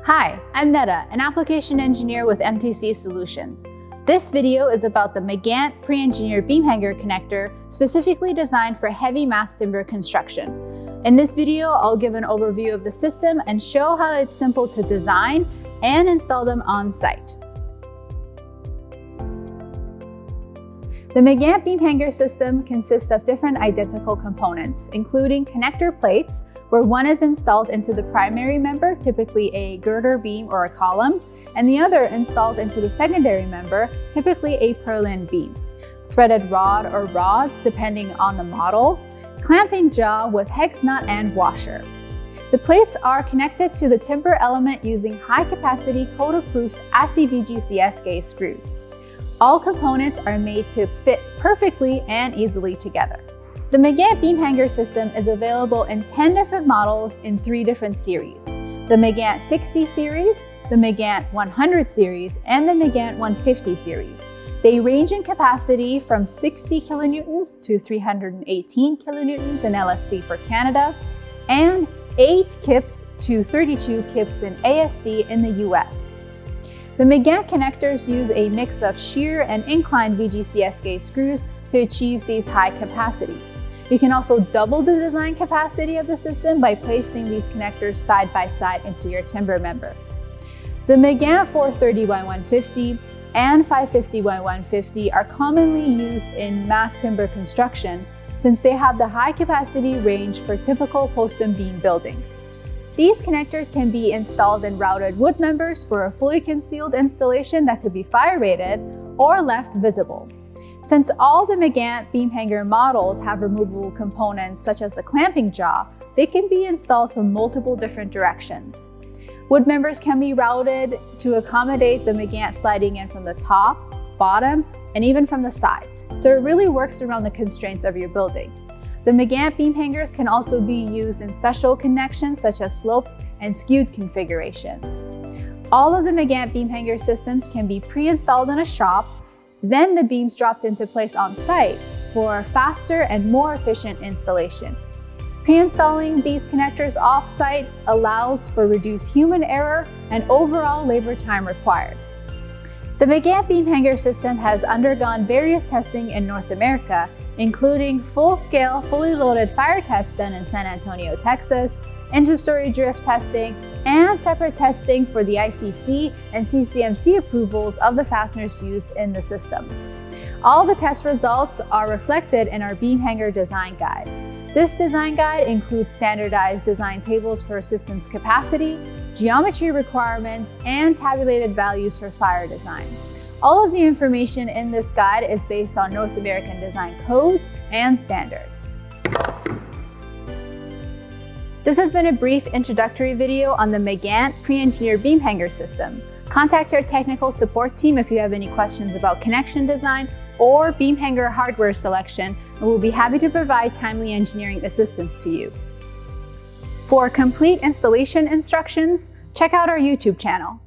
Hi, I'm Netta, an application engineer with MTC Solutions. This video is about the MEGANT pre-engineered beam hanger connector specifically designed for heavy mass timber construction. In this video, I'll give an overview of the system and show how it's simple to design and install them on site. The MEGANT beam hanger system consists of different identical components, including connector plates, where one is installed into the primary member, typically a girder beam or a column, and the other installed into the secondary member, typically a purlin beam. Threaded rod or rods, depending on the model. Clamping jaw with hex nut and washer. The plates are connected to the timber element using high-capacity code-approved ASSY VGCS screws. All components are made to fit perfectly and easily together. The MEGANT beam hanger system is available in 10 different models in 3 different series: the MEGANT 60 series, the MEGANT 100 series, and the MEGANT 150 series. They range in capacity from 60 kilonewtons to 318 kilonewtons in LSD for Canada, and 8 kips to 32 kips in ASD in the US. The MEGANT connectors use a mix of shear and inclined VGCS gauge screws to achieve these high capacities. You can also double the design capacity of the system by placing these connectors side by side into your timber member. The MEGANT 430x150 and 550x150 are commonly used in mass timber construction since they have the high capacity range for typical post and beam buildings. These connectors can be installed in routed wood members for a fully concealed installation that could be fire rated or left visible. Since all the MEGANT beam hanger models have removable components such as the clamping jaw, they can be installed from multiple different directions. Wood members can be routed to accommodate the MEGANT sliding in from the top, bottom, and even from the sides, so it really works around the constraints of your building. The MEGANT beam hangers can also be used in special connections such as sloped and skewed configurations. All of the MEGANT beam hanger systems can be pre-installed in a shop, then the beams dropped into place on site for faster and more efficient installation. Pre-installing these connectors off-site allows for reduced human error and overall labor time required. The MEGANT beam hanger system has undergone various testing in North America, including full-scale, fully loaded fire tests done in San Antonio, Texas, inter-story drift testing, and separate testing for the ICC and CCMC approvals of the fasteners used in the system. All the test results are reflected in our beam hanger design guide. This design guide includes standardized design tables for systems capacity, geometry requirements, and tabulated values for fire design. All of the information in this guide is based on North American design codes and standards. This has been a brief introductory video on the MEGANT pre-engineered beam hanger system. Contact our technical support team if you have any questions about connection design or beam hanger hardware selection, and we'll be happy to provide timely engineering assistance to you. For complete installation instructions, check out our YouTube channel.